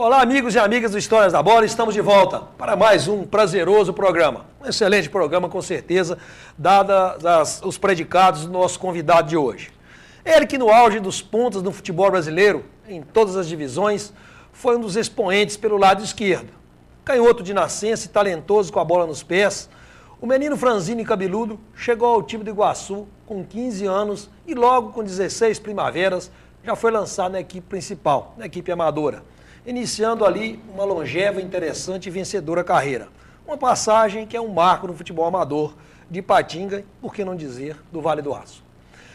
Olá, amigos e amigas do Histórias da Bola, estamos de volta para mais um prazeroso programa. Um excelente programa, com certeza, dados os predicados do nosso convidado de hoje. Ele que no auge dos pontas do futebol brasileiro, em todas as divisões, foi um dos expoentes pelo lado esquerdo. Canhoto de nascença e talentoso com a bola nos pés, o menino franzino e cabeludo chegou ao time do Iguaçu com 15 anos e logo com 16 primaveras já foi lançado na equipe principal, na equipe amadora, iniciando ali uma longeva, interessante e vencedora carreira. Uma passagem que é um marco no futebol amador de Ipatinga, por que não dizer, do Vale do Aço.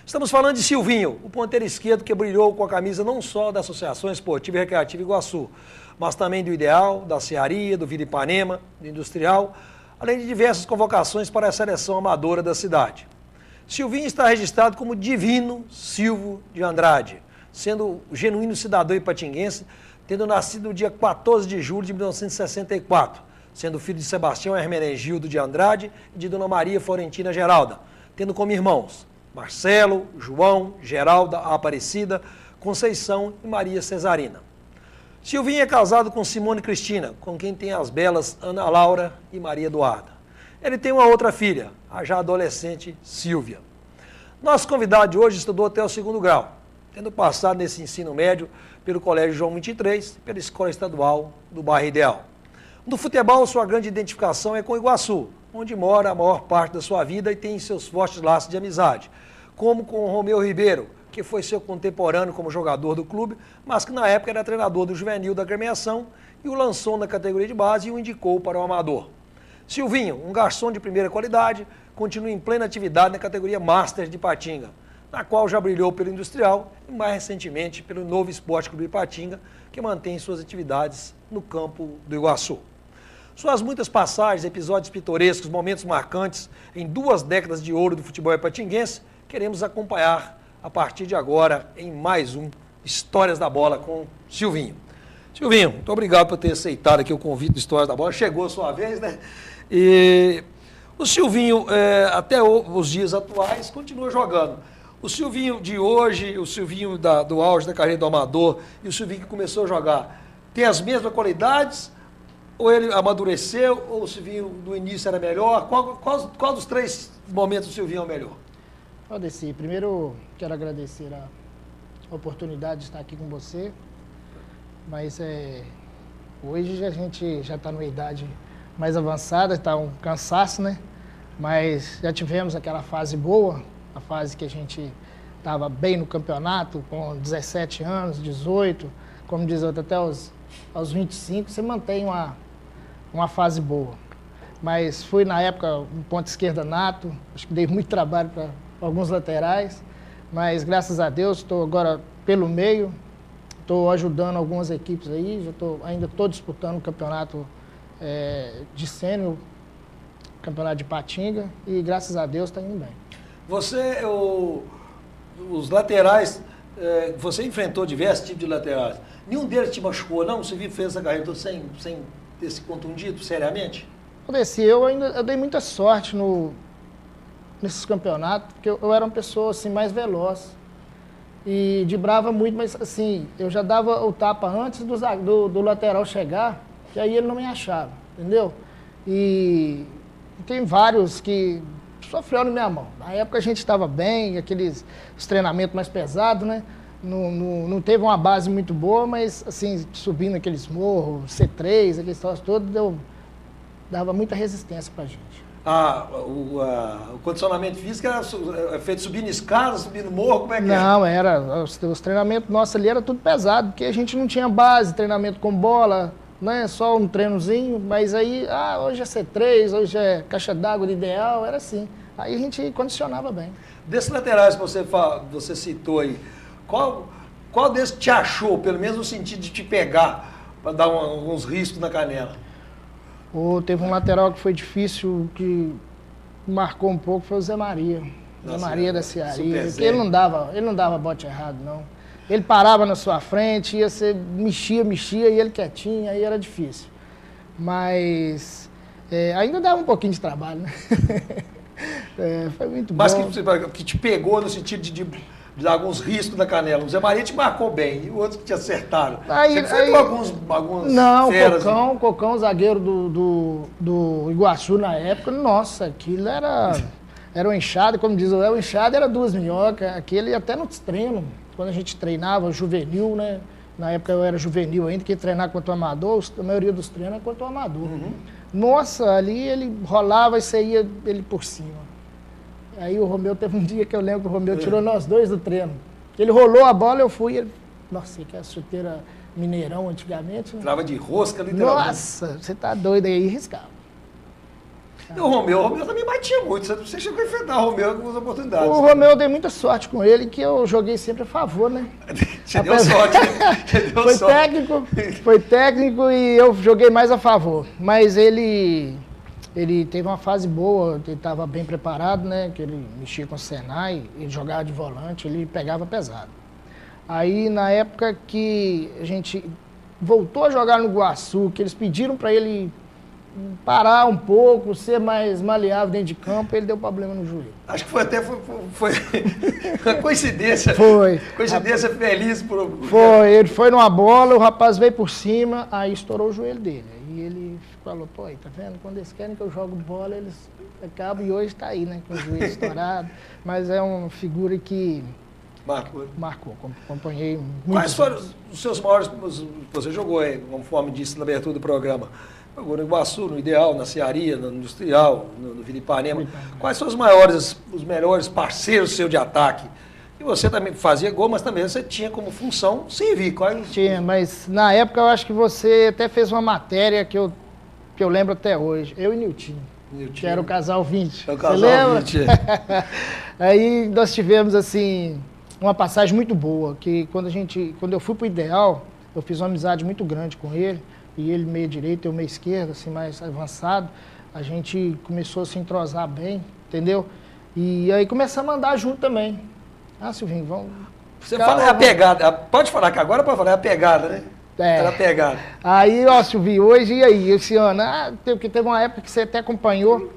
Estamos falando de Silvinho, o ponteiro esquerdo que brilhou com a camisa não só da Associação Esportiva e Recreativa Iguaçu, mas também do Ideal, da Cearia, do Vila Ipanema, do Industrial, além de diversas convocações para a seleção amadora da cidade. Silvinho está registrado como Divino Silvio de Andrade, sendo o genuíno cidadão ipatinguense, tendo nascido no dia 14 de julho de 1964, sendo filho de Sebastião Hermenegildo de Andrade e de Dona Maria Florentina Geralda, tendo como irmãos Marcelo, João, Geralda, Aparecida, Conceição e Maria Cesarina. Silvinho é casado com Simone Cristina, com quem tem as belas Ana Laura e Maria Eduarda. Ele tem uma outra filha, a já adolescente Silvia. Nosso convidado de hoje estudou até o 2º grau, tendo passado nesse ensino médio pelo Colégio João 23 e pela Escola Estadual do Bairro Ideal. No futebol, sua grande identificação é com o Iguaçu, onde mora a maior parte da sua vida e tem seus fortes laços de amizade, como com o Romeu Ribeiro, que foi seu contemporâneo como jogador do clube, mas que na época era treinador do juvenil da agremiação e o lançou na categoria de base e o indicou para o amador. Silvinho, um garçom de primeira qualidade, continua em plena atividade na categoria Master de Ipatinga, na qual já brilhou pelo Industrial e mais recentemente pelo Novo Esporte Clube Ipatinga, que mantém suas atividades no campo do Iguaçu. Suas muitas passagens, episódios pitorescos, momentos marcantes em 2 décadas de ouro do futebol ipatinguense, queremos acompanhar a partir de agora em mais um Histórias da Bola com Silvinho. Silvinho, muito obrigado por ter aceitado aqui o convite do Histórias da Bola. Chegou a sua vez, né? E o Silvinho, até os dias atuais, continua jogando. O Silvinho de hoje, o Silvinho do auge da carreira do amador e o Silvinho que começou a jogar, tem as mesmas qualidades? Ou ele amadureceu? Ou o Silvinho do início era melhor? Qual dos 3 momentos do Silvinho é o melhor? Aldeci, primeiro quero agradecer a oportunidade de estar aqui com você, mas hoje a gente já está numa idade mais avançada, está um cansaço, né? Mas já tivemos aquela fase boa, a fase que a gente estava bem no campeonato, com 17 anos, 18, como diz outro, até aos 25, você mantém uma fase boa. Mas fui, na época, um ponta esquerda nato, acho que dei muito trabalho para alguns laterais, mas graças a Deus estou agora pelo meio, estou ajudando algumas equipes aí, ainda estou disputando o campeonato de sênior, campeonato de Ipatinga, e graças a Deus está indo bem. Você, os laterais, você enfrentou diversos tipos de laterais. Nenhum deles te machucou, não? Você fez essa carreira sem ter se contundido seriamente? Eu dei muita sorte nesses campeonatos, porque eu era uma pessoa assim, mais veloz e driblava muito, mas assim, eu já dava o tapa antes do lateral chegar, que aí ele não me achava, entendeu? E tem vários que sofreu na minha mão. Na época a gente estava bem, os treinamentos mais pesados, né? Não teve uma base muito boa, mas assim, subindo aqueles morros, C3, aqueles troços todos, dava muita resistência pra gente. O condicionamento físico era feito subindo escadas, subindo morro, como é que Não, os treinamentos nossos ali era tudo pesado, porque a gente não tinha base, treinamento com bola, né? Só um treinozinho, mas aí, hoje é C3, hoje é caixa d'água de Ideal, era assim. Aí a gente condicionava bem. Desses laterais que você citou aí, qual desses te achou, pelo menos no sentido de te pegar, para dar alguns riscos na canela? Teve um lateral que foi difícil, que marcou um pouco, foi o Zé Maria. Zé Maria da Cearia. Ele não dava bote errado, não. Ele parava na sua frente, você mexia e ele quietinho, aí era difícil. Mas ainda dava um pouquinho de trabalho, né? Foi muito bom. Mas que te pegou no sentido de de dar alguns riscos na canela. O Zé Maria te marcou bem e o outro que te acertaram. Aí, Você enfrentou alguns não, feras. Cocão, zagueiro do Iguaçu na época, nossa, aquilo era uma enxada, como diz o Léo, enxada era 2 minhocas, aquele até nos treinos, quando a gente treinava juvenil, né? Na época eu era juvenil ainda, que ia treinar contra o amador, a maioria dos treinos era contra o amador. Nossa, ali ele rolava e saía ele por cima. Aí o Romeu teve um dia que eu lembro que o Romeu tirou nós dois do treino. Ele rolou a bola, eu fui, ele... Nossa, que é a chuteira Mineirão antigamente. Né? Trava de rosca, literalmente. Nossa, você tá doido aí, riscava. E o Romeu também batia muito. Você chegou a enfrentar o Romeu em algumas oportunidades. O Romeu, eu dei muita sorte com ele, que eu joguei sempre a favor, né? Você deu sorte. Foi técnico e eu joguei mais a favor. Mas ele teve uma fase boa, ele estava bem preparado, né? Que ele mexia com o Senai, ele jogava de volante, ele pegava pesado. Aí, na época que a gente voltou a jogar no Iguaçu, que eles pediram para ele parar um pouco, ser mais maleável dentro de campo, ele deu problema no joelho. Acho que foi uma coincidência. Foi. Coincidência feliz. Foi, ele foi numa bola, o rapaz veio por cima, aí estourou o joelho dele. Aí ele falou, pô, tá vendo? Quando eles querem que eu jogue bola, eles acabam e hoje tá aí, né? Com o joelho estourado. Mas é uma figura que marcou, acompanhei muito. Quais foram os seus maiores... Você jogou aí, conforme disse na abertura do programa. Jogou no Iguaçu, no Ideal, na Cearia, no Industrial, no Vila Ipanema. Quais são os melhores parceiros seu de ataque? E você também fazia gol, mas também você tinha como função servir. Tinha, mas na época eu acho que você até fez uma matéria que eu lembro até hoje. Eu e Niltinho. Que era o casal 20. É o casal 20. Aí nós tivemos, assim, uma passagem muito boa, que quando eu fui pro Ideal, eu fiz uma amizade muito grande com ele, e ele meia direita, eu meia esquerda, assim, mais avançado. A gente começou a se entrosar bem, entendeu? E aí começamos a andar junto também. Ah, Silvinho, vamos... Você fala, é a pegada. Pode falar que agora pode falar, é a pegada, né? Era a pegada. Aí, ó, Silvinho, hoje e aí? Esse ano, porque teve uma época que você até acompanhou,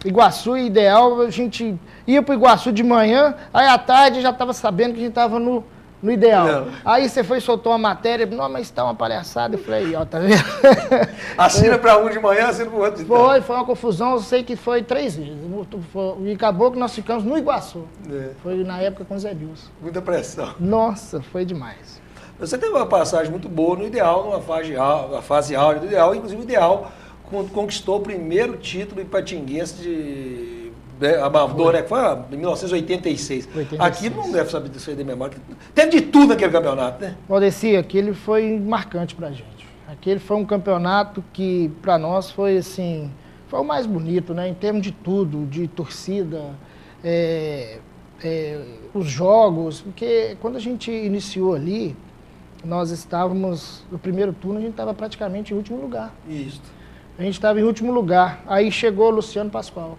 Iguaçu e Ideal, a gente ia pro Iguaçu de manhã, aí à tarde já estava sabendo que a gente estava no Ideal. Não. Aí você foi e soltou uma matéria, não, mas tá uma palhaçada. Eu falei, ó, tá vendo? Assina para um de manhã, assina para o outro de tarde. Foi uma confusão, eu sei que foi 3 vezes. E acabou que nós ficamos no Iguaçu. Foi na época com o Zé Bilson. Muita pressão. Nossa, foi demais. Você teve uma passagem muito boa no Ideal, numa fase áurea do Ideal, inclusive o Ideal conquistou o primeiro título ipatinguense de amador, né? Foi em 1986. Aqui não deve saber disso aí de memória. Teve de tudo naquele campeonato, né? Valdeci, aquele foi marcante pra gente. Aquele foi um campeonato que, pra nós, foi assim, foi o mais bonito, né? Em termos de tudo, de torcida, os jogos, porque quando a gente iniciou ali, nós estávamos, no primeiro turno, a gente estava praticamente em último lugar. Isso. A gente estava em último lugar. Aí chegou o Luciano Pascoal.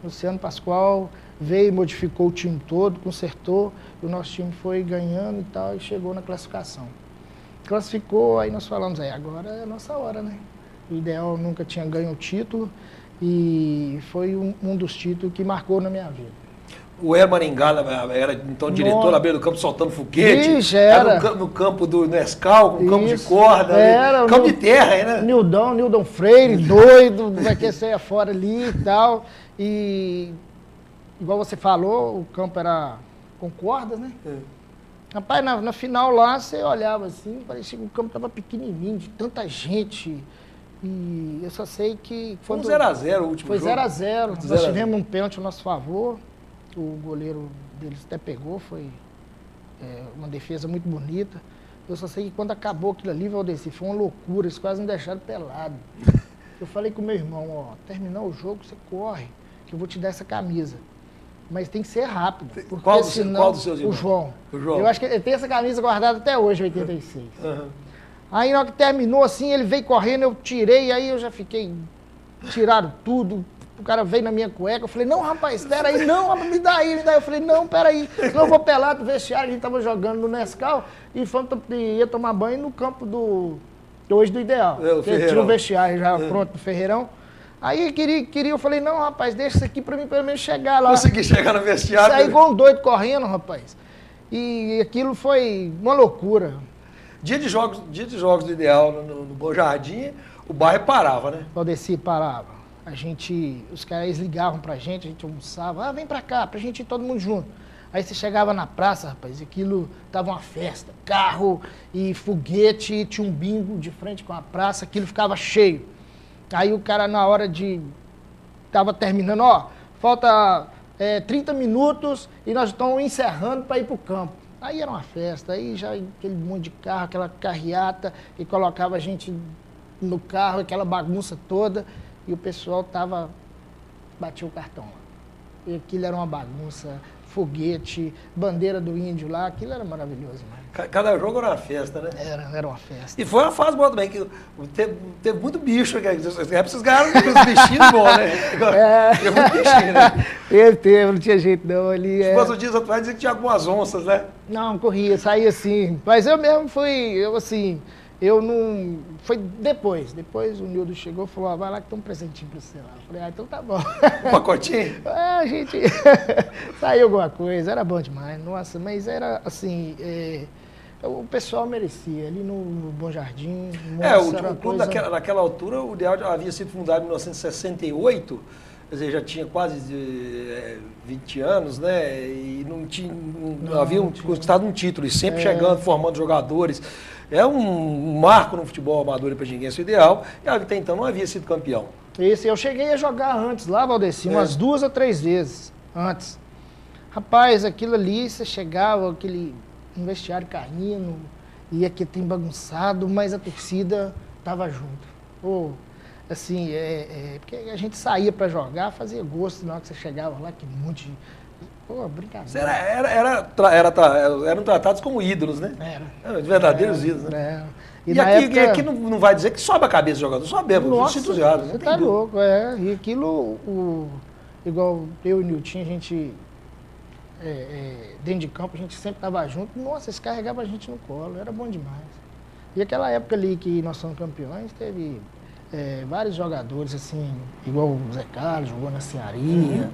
Luciano Pascoal veio, modificou o time todo, consertou, e o nosso time foi ganhando e tal, e chegou na classificação. Classificou, aí nós falamos, agora é a nossa hora, né? O Ideal nunca tinha ganho o título, e foi um dos títulos que marcou na minha vida. O Maringá era então diretor na beira do campo soltando foguete. Ixi, era no campo do Nescau, com campo de corda, campo de terra, né? Nildon Freire, doido, vai que sair fora ali e tal. E, igual você falou, o campo era com cordas, né? Rapaz, na final lá, você olhava assim, parecia que o campo estava pequenininho, de tanta gente. E eu só sei que... Foi um 0x0 o último jogo. Foi 0x0. Nós tivemos um pênalti a nosso favor. O goleiro deles até pegou, foi uma defesa muito bonita. Eu só sei que quando acabou aquilo ali, Valdeci, foi uma loucura, eles quase me deixaram pelado. Eu falei com o meu irmão, terminar o jogo, você corre, que eu vou te dar essa camisa. Mas tem que ser rápido. Porque qual senão, dos seus irmãos? O João. Eu acho que ele tem essa camisa guardada até hoje, 86. Aí na hora que terminou assim, ele veio correndo, eu tirei, aí eu já fiquei... Tiraram tudo. O cara veio na minha cueca, eu falei, não, rapaz, espera aí, não, me dá aí. Eu falei, não, peraí, senão eu vou pelado pro vestiário. A gente tava jogando no Nescau e ia tomar banho no campo hoje do Ideal. Tinha um vestiário já pronto no Ferreirão. Aí eu falei, não, rapaz, deixa isso aqui pra mim pelo menos chegar lá. Consegui chegar no vestiário. Saí igual um doido correndo, rapaz. E aquilo foi uma loucura. Dia de jogos do Ideal no Bom Jardim, o bairro parava, né? Valdeci parava. Os caras ligavam pra gente, a gente almoçava, vem pra cá, pra gente ir todo mundo junto. Aí você chegava na praça, rapaz, aquilo tava uma festa, carro e foguete, tinha um bingo de frente com a praça, aquilo ficava cheio. Aí o cara na hora tava terminando, falta 30 minutos e nós estamos encerrando para ir pro campo. Aí era uma festa, aí já aquele monte de carro, aquela carreata, e colocava a gente no carro, aquela bagunça toda, e o pessoal batia o cartão lá. E aquilo era uma bagunça, foguete, bandeira do índio lá, aquilo era maravilhoso, mano. Cada jogo era uma festa, né? Era uma festa. E foi uma fase boa também, que teve muito bicho, vocês ganharam os bichinhos bons, né? Teve muito bichinho, né? Teve, não tinha jeito não. Ali, Se fosse os dias atuais, dizia que tinha algumas onças, né? Não, corria, saía assim. Mas eu mesmo eu não... Foi depois o Nildo chegou e falou, vai lá que tem um presentinho pra você lá. Eu falei, então tá bom. Um pacotinho? A gente... Saiu alguma coisa, era bom demais. Nossa, mas era assim... O pessoal merecia, ali no Bom Jardim. Nossa, o clube naquela altura, o Ideal havia sido fundado em 1968, quer dizer, já tinha quase 20 anos, né? E não haviam conquistado um título, e sempre chegando, formando jogadores. É um marco no futebol amador e pejinguense Ideal, e até então não havia sido campeão. Isso, eu cheguei a jogar antes lá, Valdeci, umas 2 ou 3 vezes antes. Rapaz, aquilo ali, você chegava, aquele vestiário caindo, ia que tem bagunçado, mas a torcida tava junto. Assim, porque a gente saía para jogar, fazia gosto na hora que você chegava lá, que monte de... brincadeira. Eram tratados como ídolos, né? Era. Verdadeiros ídolos, né? E aqui não vai dizer que sobe a cabeça do jogador, sobe mesmo, entusiasmo. Você tá louco, E aquilo, igual eu e o Nilton, a gente... dentro de campo, a gente sempre estava junto. Nossa, eles carregavam a gente no colo, era bom demais. E aquela época ali que nós somos campeões, teve vários jogadores, assim, igual o Zé Carlos, jogou na Cearia,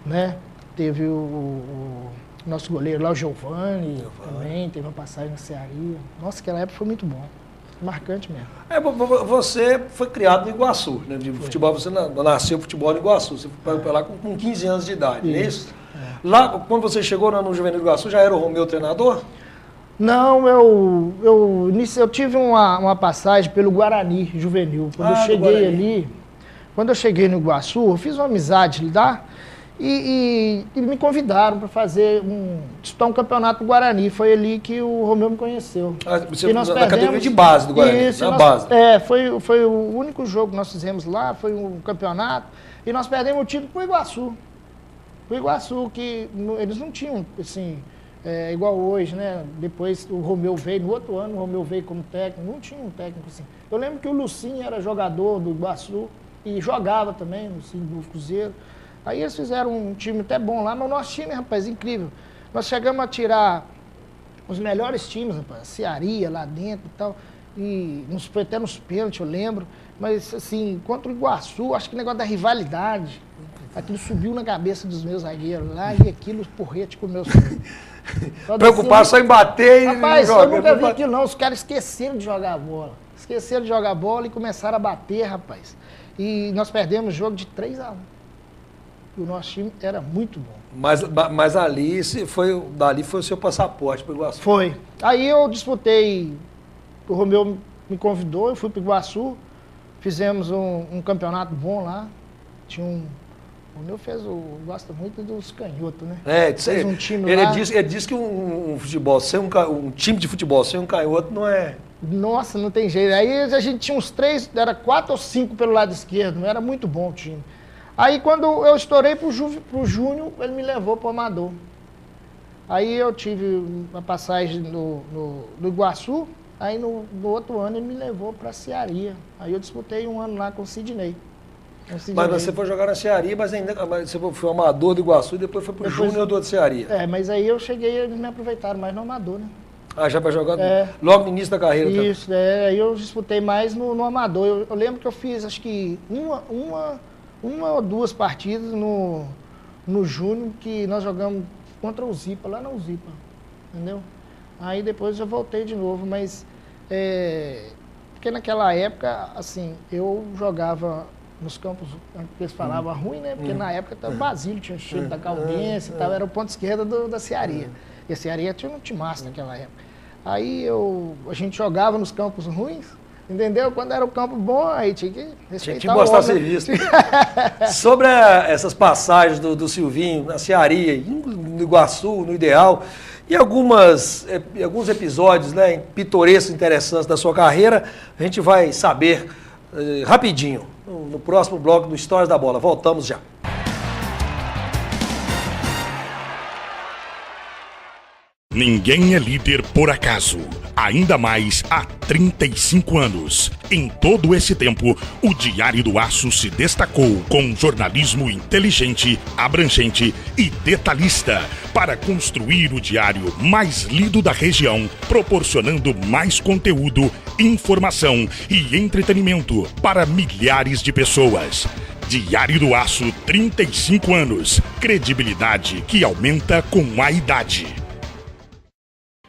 né? Teve o nosso goleiro lá, o Giovani, também, teve uma passagem na Cearia. Nossa, aquela época foi muito bom. Marcante mesmo. Você foi criado no Iguaçu, né? De futebol, você nasceu futebol no Iguaçu. Você foi para lá com 15 anos de idade, não é isso? Lá, quando você chegou no Juvenil do Iguaçu, já era o Romeu treinador? Não, eu tive uma passagem pelo Guarani Juvenil. Quando eu cheguei no Iguaçu, eu fiz uma amizade lá e me convidaram para disputar um campeonato do Guarani. Foi ali que o Romeu me conheceu. Você na categoria de base do Guarani? Isso, base. Foi o único jogo que nós fizemos lá, foi um campeonato, e nós perdemos o título para o Iguaçu. O Iguaçu, que eles não tinham, assim, igual hoje, né? Depois o Romeu veio, no outro ano o Romeu veio como técnico, não tinha um técnico assim. Eu lembro que o Lucinho era jogador do Iguaçu e jogava também no Cruzeiro. Aí eles fizeram um time até bom lá, mas o nosso time, rapaz, incrível. Nós chegamos a tirar os melhores times, rapaz, Cearia lá dentro e tal, e foi até nos pênaltis, eu lembro. Mas, assim, contra o Iguaçu, acho que o negócio da rivalidade, aquilo subiu na cabeça dos meus zagueiros lá e aquilo, porrete com meus... Preocupado só em bater e... Rapaz, eu nunca vi aquilo não, os caras esqueceram de jogar a bola. Esqueceram de jogar a bola e começaram a bater, rapaz. E nós perdemos o jogo de 3-1. E o nosso time era muito bom. Mas dali foi o seu passaporte para o Iguaçu? Foi. Aí eu disputei, o Romeu me convidou, eu fui para o Iguaçu, fizemos um campeonato bom lá. Tinha o Romeu gosta muito dos canhotos, né? Fez um time lá. Ele disse que um futebol, um time de futebol sem um canhoto não é... Nossa, não tem jeito. Aí a gente tinha uns 3, era 4 ou 5 pelo lado esquerdo, era muito bom o time. Aí quando eu estourei pro Júnior, ele me levou pro Amador. Aí eu tive uma passagem no Iguaçu, aí no outro ano ele me levou pra Cearia. Aí eu disputei um ano lá com o Sidney. Mas você foi jogar na Cearia, mas você foi amador do Iguaçu e depois foi pro Júnior do Cearia. Mas aí eu cheguei e eles me aproveitaram mais no Amador, né? Já para jogar logo no início da carreira. Isso, aí eu disputei mais no Amador. Eu lembro que eu fiz, acho que uma ou 2 partidas no Júnior, que nós jogamos contra o Zipa, lá na Zipa. entendeu? Aí depois eu voltei de novo, mas porque naquela época, assim, eu jogava nos campos, eles falavam ruim, né? Porque na época o Basílio tinha o cheiro da Caldense e tal, era o ponto esquerda da Cearia. E a Cearia tinha um timaço naquela época. Aí a gente jogava nos campos ruins, entendeu? Quando era o campo bom, aí tinha que respeitar. Tinha que mostrar serviço. Sobre essas passagens do Silvinho na Cearia, no Iguaçu, no Ideal, e alguns episódios, né, pitorescos, interessantes da sua carreira, a gente vai saber rapidinho, no próximo bloco do Histórias da Bola. Voltamos já. Ninguém é líder por acaso, ainda mais há 35 anos. Em todo esse tempo, o Diário do Aço se destacou com jornalismo inteligente, abrangente e detalhista para construir o diário mais lido da região, proporcionando mais conteúdo, informação e entretenimento para milhares de pessoas. Diário do Aço, 35 anos. Credibilidade que aumenta com a idade.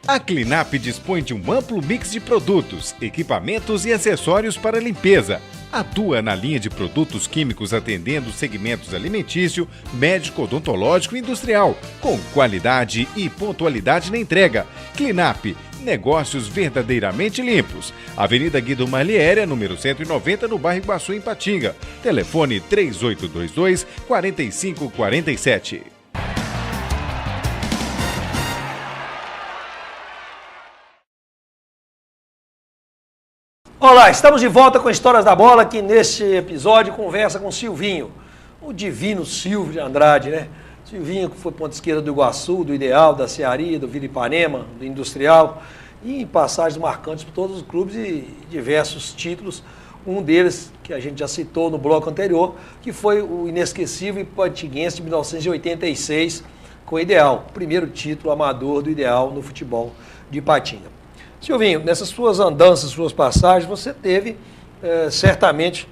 A Clinap dispõe de um amplo mix de produtos, equipamentos e acessórios para limpeza. Atua na linha de produtos químicos atendendo segmentos alimentício, médico, odontológico e industrial, com qualidade e pontualidade na entrega. Clinap, negócios verdadeiramente limpos. Avenida Guido Marliéria, número 190, no bairro Iguaçu, em Patinga. Telefone 3822-4547. Olá, estamos de volta com Histórias da Bola, que neste episódio conversa com o Silvinho, o divino Silvio de Andrade, né? Silvinho, que foi ponta esquerda do Iguaçu, do Ideal, da Cearia, do Vila Ipanema, do Industrial, e em passagens marcantes por todos os clubes e diversos títulos. Um deles, que a gente já citou no bloco anterior, que foi o inesquecível Ipatinguense de 1986, com o Ideal, o primeiro título amador do Ideal no futebol de Ipatinga. Silvinho, nessas suas andanças, suas passagens, você teve certamente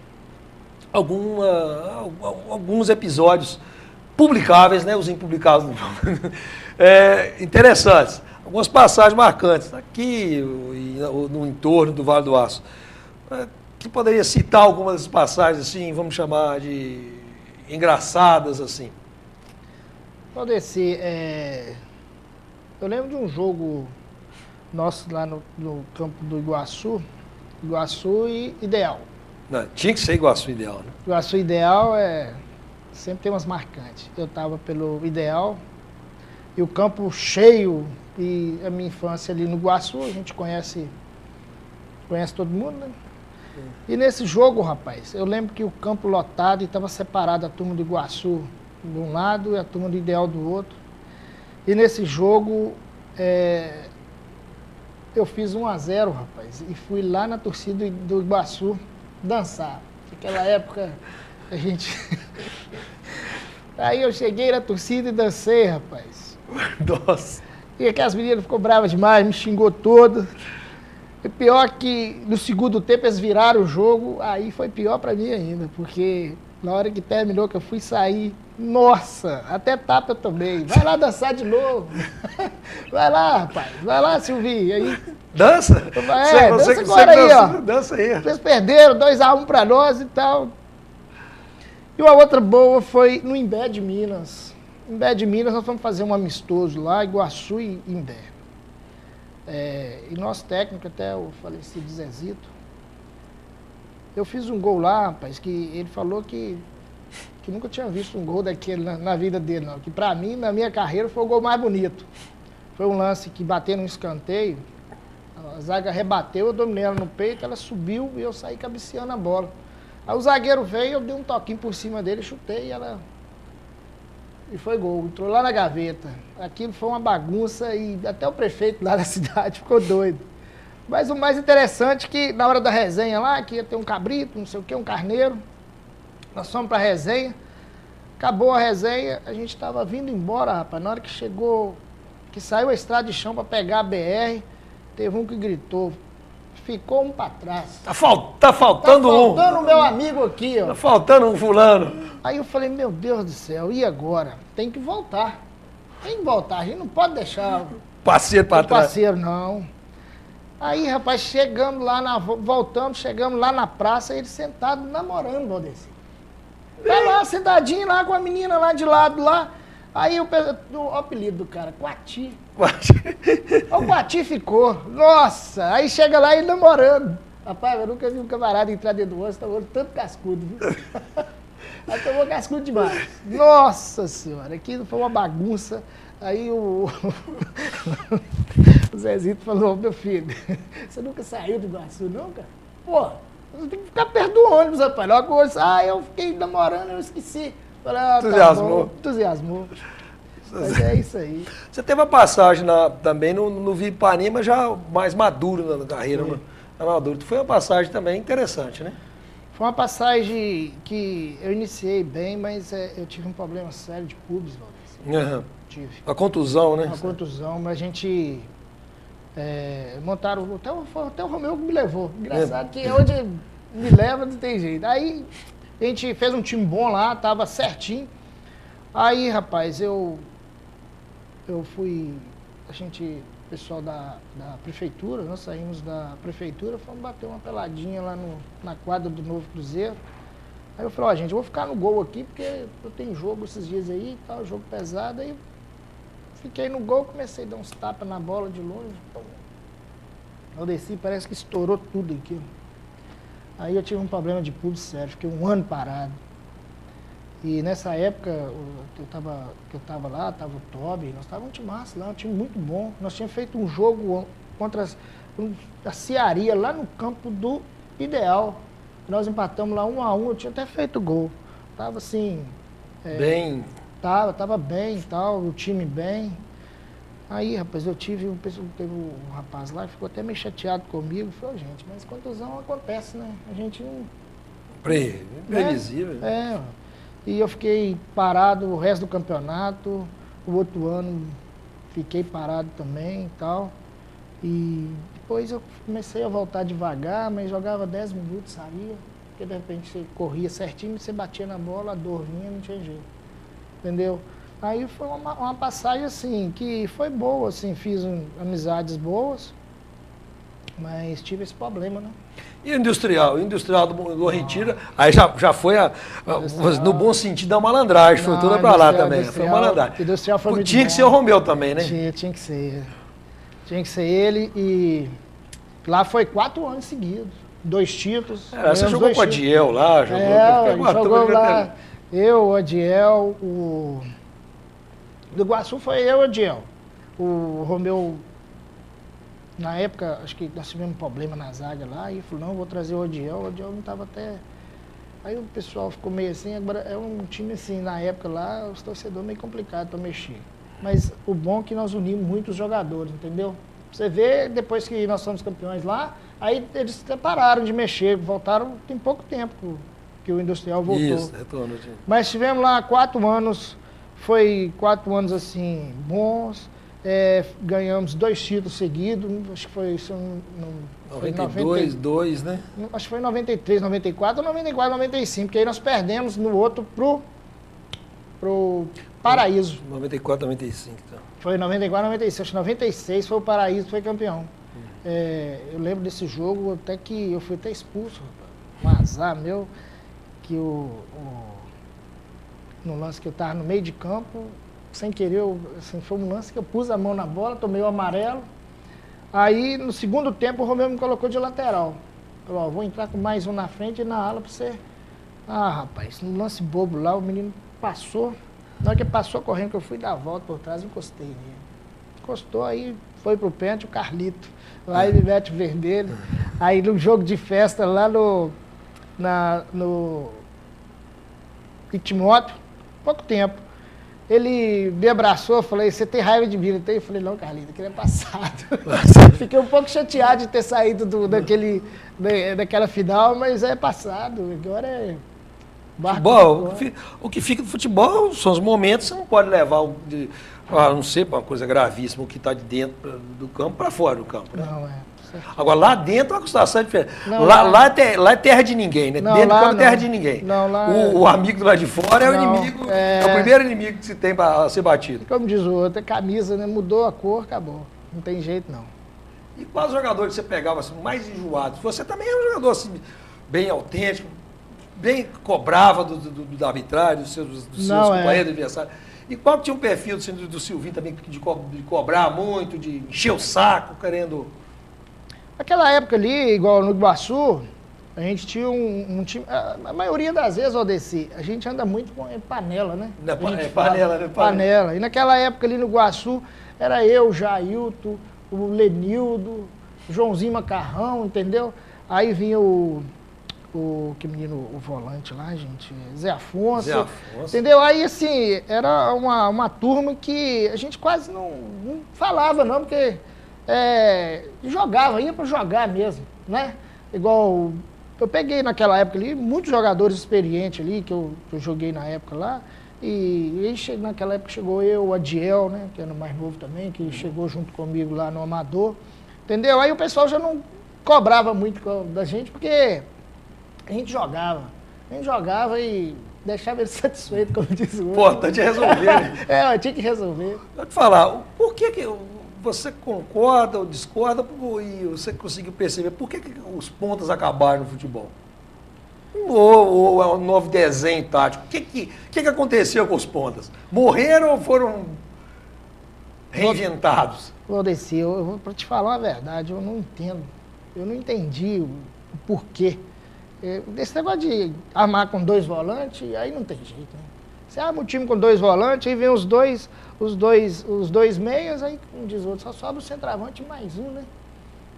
alguns episódios publicáveis, né, os impublicáveis, interessantes, algumas passagens marcantes, aqui no entorno do Vale do Aço. Você poderia citar algumas passagens assim, vamos chamar de engraçadas assim? Pode ser. Eu lembro de um jogo nosso lá no campo do Iguaçu e Ideal. Não, tinha que ser Iguaçu Ideal, né? Iguaçu Ideal sempre tem umas marcantes. Eu estava pelo Ideal e o campo cheio, e a minha infância ali no Iguaçu, a gente conhece todo mundo, né? E nesse jogo, rapaz, eu lembro que o campo lotado e estava separado a turma do Iguaçu de um lado e a turma do Ideal do outro. E nesse jogo, eu fiz 1-0, rapaz, e fui lá na torcida do Iguaçu dançar. Naquela época, a gente... Aí eu cheguei na torcida e dancei, rapaz. Nossa. E aquelas meninas ficou bravas demais, me xingou todo. E pior que no segundo tempo eles viraram o jogo, aí foi pior pra mim ainda, porque na hora que terminou, que eu fui sair, nossa, até tapa eu tomei. Vai lá dançar de novo. Vai lá, rapaz. Vai lá, Silvinho. Aí, dança? Dança agora aí, ó. Dança aí. Vocês perderam, 2-1 pra nós e tal. E uma outra boa foi no Imbé de Minas. Imbé de Minas, nós fomos fazer um amistoso lá, Iguaçu e Imbé. E nosso técnico, até o falecido Zezito, eu fiz um gol lá, rapaz, que ele falou que nunca tinha visto um gol daquele na vida dele, não. Que pra mim, na minha carreira, foi o gol mais bonito. Foi um lance que bateu num escanteio, a zaga rebateu, eu dominei ela no peito, ela subiu e eu saí cabeceando a bola. Aí o zagueiro veio, eu dei um toquinho por cima dele, chutei e foi gol. Entrou lá na gaveta. Aquilo foi uma bagunça e até o prefeito lá da cidade ficou doido. Mas o mais interessante é que na hora da resenha lá, que ia ter um cabrito, não sei o que, um carneiro, nós fomos pra resenha, acabou a resenha, a gente estava vindo embora, rapaz. Na hora que saiu a estrada de chão para pegar a BR, teve um que gritou, ficou um para trás. Tá faltando um. Tá faltando o meu amigo aqui, ó. Tá faltando um fulano. Aí eu falei, meu Deus do céu, e agora? Tem que voltar. Tem que voltar, a gente não pode deixar parceiro para trás. Parceiro, não. Aí, rapaz, voltamos, chegamos lá na praça, ele sentado namorando, Valdeci. Tá lá, sentadinho lá com a menina lá de lado, lá. Aí o apelido do cara, Quati. O Quati ficou. Nossa, aí chega lá ele namorando. Rapaz, eu nunca vi um camarada entrar dentro do ônibus, tomou tanto cascudo, viu? Aí tomou cascudo demais. Nossa senhora, aquilo foi uma bagunça. Aí o Zezito falou, meu filho, você nunca saiu do Iguaçu, não, cara? Pô, você tem que ficar perto do ônibus, rapaz. Logo hoje, eu fiquei namorando, eu esqueci. Falei, entusiasmou. Tá bom, entusiasmou. Mas é isso aí. Você teve uma passagem também no Vipanema já mais maduro na carreira, né? Maduro. Foi uma passagem também interessante, né? Foi uma passagem que eu iniciei bem, mas eu tive um problema sério de pubis, Valdeci. Uhum. Tive. A contusão, né? Uma contusão, mas a gente montaram, até o Romeu que me levou. Engraçado que onde me leva não tem jeito. Aí a gente fez um time bom lá, tava certinho. Aí, rapaz, eu fui, o pessoal da prefeitura, nós saímos da prefeitura, fomos bater uma peladinha lá na quadra do Novo Cruzeiro. Aí eu falei, gente, eu vou ficar no gol aqui, porque eu tenho jogo esses dias aí, tal, jogo pesado. Aí fiquei no gol, comecei a dar uns tapas na bola de longe. Eu desci, parece que estourou tudo aqui. Aí eu tive um problema de pulso sério, fiquei um ano parado. E nessa época que eu tava lá, tava o Toby, nós estávamos um time massa lá, um time muito bom. Nós tínhamos feito um jogo contra a Cearia, lá no campo do Ideal. Nós empatamos lá 1-1, eu tinha até feito gol. Tava assim... bem... Tava bem e tal, o time bem. Aí, rapaz, teve um rapaz lá que ficou até meio chateado comigo. Falei, gente, mas contusão acontece, né? A gente não... Previsível. E eu fiquei parado o resto do campeonato. O outro ano fiquei parado também e tal. E depois eu comecei a voltar devagar, mas jogava 10 minutos, saía. Porque de repente você corria certinho, você batia na bola, a dor vinha, não tinha jeito. Entendeu? Aí foi uma passagem assim, que foi boa, assim, fiz amizades boas, mas tive esse problema, né? E o industrial do Retiro, aí já foi, no bom sentido, da malandragem, foi toda pra lá também, foi malandragem. Industrial foi muito Tinha que ser o Romeu também, né? Tinha que ser. Tinha que ser ele e lá foi 4 anos seguidos, 2 títulos. Você jogou com o Adiel lá, jogou lá, eu, o Adiel, do Iguaçu foi eu e o Adiel. O Romeu, na época, acho que nós tivemos um problema na zaga lá, e falou, não, vou trazer o Adiel não estava até... Aí o pessoal ficou meio assim, agora é um time assim, na época lá, os torcedores meio complicado para mexer. Mas o bom é que nós unimos muitos jogadores, entendeu? Você vê, depois que nós somos campeões lá, aí eles pararam de mexer, voltaram, tem pouco tempo que o Industrial voltou. Isso, retorno. Mas tivemos lá 4 anos, foi 4 anos assim, bons. Ganhamos 2 títulos seguidos, acho que foi isso foi 92, 2, né? Acho que foi em 93, 94, 95, porque aí nós perdemos no outro pro Paraíso. 94, 95, então. Foi 94, 96, acho que 96 foi o Paraíso que foi campeão. Eu lembro desse jogo, até que eu fui até expulso, um azar meu, que no lance que eu estava no meio de campo, sem querer, assim, foi um lance que eu pus a mão na bola, tomei o amarelo. Aí, no segundo tempo, o Romeu me colocou de lateral. Falou, vou entrar com mais um na frente e na ala pra você... rapaz, no lance bobo lá, o menino passou. Na hora que passou correndo, que eu fui dar a volta por trás, encostei nele. Encostou, aí foi pro pênalti, o Carlito. Lá ele mete o vermelho. Aí, no jogo de festa, lá no Timóteo, pouco tempo. Ele me abraçou, falei, você tem raiva de mim? Eu falei, não, Carlito, aquilo é passado. Fiquei um pouco chateado de ter saído daquela final, mas é passado, agora é... Futebol, o que fica do futebol são os momentos, você não pode levar, não sei, para uma coisa gravíssima, o que está de dentro do campo para fora do campo. Né? Não, Agora, lá dentro é uma situação diferente. Lá é terra de ninguém, né? Não, dentro do campo é terra não. de ninguém. Não, lá o amigo do lado de fora é o inimigo, é o primeiro inimigo que se tem para ser batido. Como diz o outro, é camisa, né? Mudou a cor, acabou. Não tem jeito, não. E quais jogadores que você pegava assim, mais enjoados? Você também é um jogador assim, bem autêntico, bem cobrava da arbitragem, dos seus companheiros, adversários. E qual que tinha um perfil assim, do Silvinho também de cobrar muito, de encher o saco, querendo... Naquela época ali, igual no Iguaçu, a gente tinha um time... A maioria das vezes, Aldeci, a gente anda muito com panela, né? Panela, né? Panela. E naquela época ali no Iguaçu, era eu, o Jailton, o Lenildo, o Joãozinho Macarrão, entendeu? Aí vinha que menino, o volante lá, gente, Zé Afonso, entendeu? Aí, assim, era uma turma que a gente quase não falava, não, porque jogava, ia para jogar mesmo, né? Igual, eu peguei naquela época ali, muitos jogadores experientes ali, que eu joguei na época lá, e aí, naquela época chegou eu, o Adiel, né, que era mais novo também, que chegou junto comigo lá no Amador, entendeu? Aí o pessoal já não cobrava muito da gente, porque a gente jogava e deixava ele satisfeito, como diz o outro. Importante é resolver. Eu tinha que resolver. Vou te falar, por que você concorda ou discorda e você conseguiu perceber por que os pontas acabaram no futebol? Ou é um novo desenho tático? O que aconteceu com os pontas? Morreram ou foram reinventados? Valdeci, eu vou para te falar uma verdade, eu não entendo. Eu não entendi o porquê. Esse negócio de armar com 2 volantes, aí não tem jeito, né? Você arma o time com 2 volantes, aí vem os dois meias, aí, como diz o outro, só sobra o centroavante e mais um, né?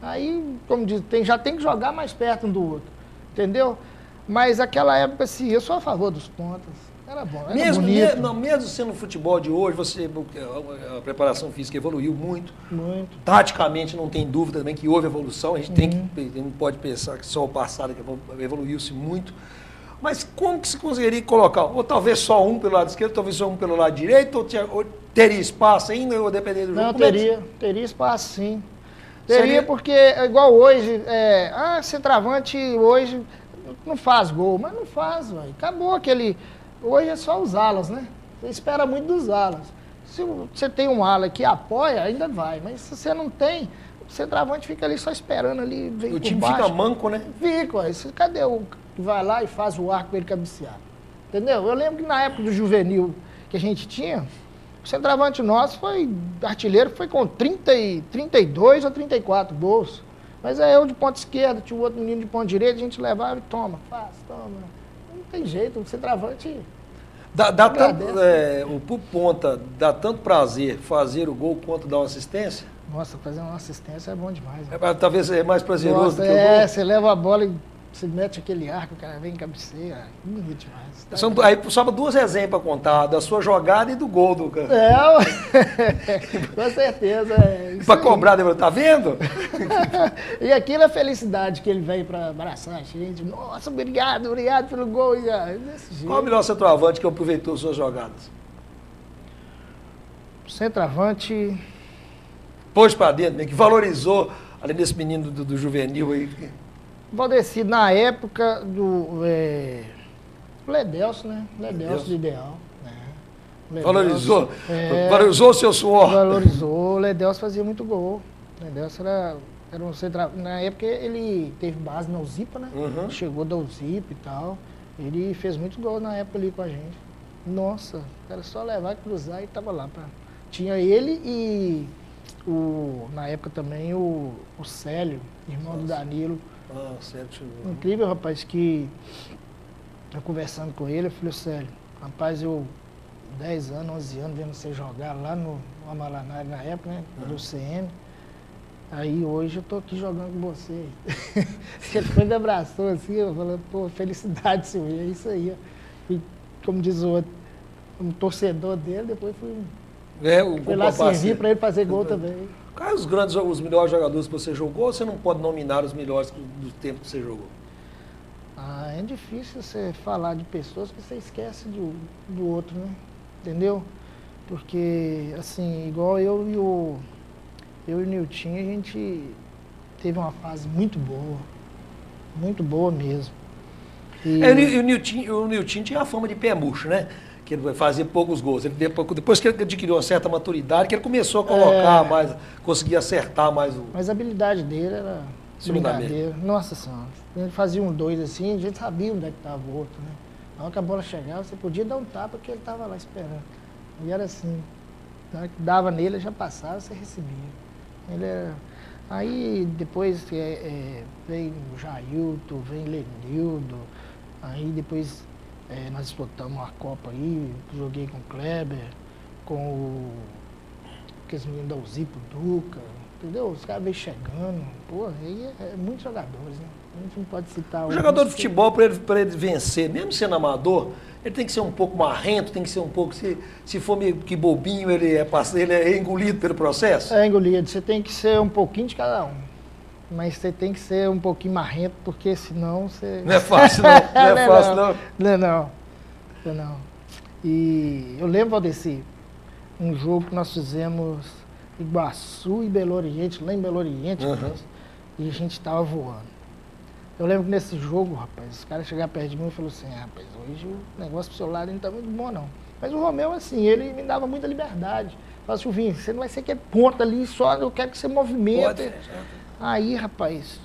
Aí, como diz, já tem que jogar mais perto um do outro, entendeu? Mas aquela época, assim, eu sou a favor dos pontas. Era bom, era bonito. Mesmo sendo o futebol de hoje, a preparação física evoluiu muito. Muito. Taticamente, não tem dúvida também que houve evolução. A gente não pode pensar que só o passado que evoluiu-se muito. Mas como que se conseguiria colocar? Ou talvez só um pelo lado esquerdo, talvez só um pelo lado direito, ou teria espaço ainda, ou depender do jogo? Não, teria espaço, sim. Teria porque, igual hoje, centroavante hoje não faz gol, mas não faz, velho. Acabou aquele... Hoje é só os alas, né? Você espera muito dos alas. Se você tem um ala que apoia, ainda vai. Mas se você não tem, o centroavante fica ali só esperando ali. O time fica manco, né? Fica, cadê o que vai lá e faz o arco para ele cabecear? Entendeu? Eu lembro que na época do juvenil que a gente tinha, o centroavante nosso foi artilheiro, foi com 32 ou 34 gols. Mas eu de ponta esquerda, tinha o outro menino de ponta direita, a gente levava e toma. Não tem jeito, o centroavante... O ponta dá tanto prazer fazer o gol quanto dar uma assistência? Nossa, fazer uma assistência é bom demais. Talvez é mais prazeroso do que o gol. Você leva a bola e você mete aquele arco, o cara vem em cabeceia, bonito demais. Aí sobra 2 exemplos para contar, da sua jogada e do gol do cara. Com certeza. Para cobrar, tá vendo? E aquilo é felicidade que ele vem para abraçar a gente. Nossa, obrigado pelo gol. Desse jeito. Qual é o melhor centroavante que aproveitou suas jogadas? Centroavante... Pôs para dentro, que valorizou, além desse menino do juvenil aí. Valdeci, na época do Ledelso, né? Ledelso do Ideal. Né? Valorizou? Valorizou o seu suor? Valorizou. O Ledelso fazia muito gol. O Ledelso era um centroavante. Na época ele teve base na Uzipa, né? Chegou da Uzipa e tal. Ele fez muito gol na época ali com a gente. Nossa, era só levar, cruzar e tava lá. Tinha ele e na época também o Célio, irmão do Danilo. Certo. Incrível, rapaz, que eu conversando com ele, eu falei, Célio, rapaz, eu 10 anos, 11 anos vendo você jogar lá no Amalanari na época, né? No CM. Aí hoje eu tô aqui jogando com você. Ele foi me abraçou assim, eu falei, pô, felicidade, senhor, é isso aí. E, como diz o outro, um torcedor dele, depois fui lá servir para ele fazer gol também. Quais os melhores jogadores que você jogou, ou você não pode nominar os melhores do tempo que você jogou? É difícil você falar de pessoas que você esquece do outro, né? Entendeu? Porque, assim, igual eu e o Nilton, a gente teve uma fase muito boa mesmo. O Nilton tinha a fama de pé murcho, né? que ele fazia poucos gols. Ele, depois que ele adquiriu uma certa maturidade, que ele começou a colocar mais, conseguia acertar mais o... Mas a habilidade dele era brincadeira. Nossa Senhora. Ele fazia um 2 assim, a gente sabia onde é que estava o outro, né? Na hora que a bola chegava, você podia dar um tapa porque ele estava lá esperando. E era assim. Na hora que dava nele, ele já passava, você recebia. Ele era... Aí depois vem o Jailton, vem Lenildo, aí depois nós disputamos uma Copa aí, joguei com o Kleber, com aqueles meninos da Uzipo, Duca, entendeu? Os caras veio chegando, pô, aí muitos jogadores, né? A gente não pode citar... O jogador de futebol, para ele vencer, mesmo sendo amador, ele tem que ser um pouco marrento, tem que ser um pouco... Se for meio que bobinho, ele é engolido pelo processo? É engolido. Você tem que ser um pouquinho de cada um. Mas você tem que ser um pouquinho marrento, porque senão você... Não é fácil, não. Não é fácil, não. Não. E eu lembro, Valdeci, um jogo que nós fizemos Iguaçu e Belo Oriente, lá em Belo Oriente, rapaz, e a gente estava voando. Eu lembro que nesse jogo, rapaz, os caras chegaram perto de mim e falaram assim, rapaz, hoje o negócio pro seu lado não tá muito bom, não. Mas o Romeu, assim, ele me dava muita liberdade. Falava, Silvinho, você não vai ser aquele ponto ali, só eu quero que você movimente. Aí, rapaz,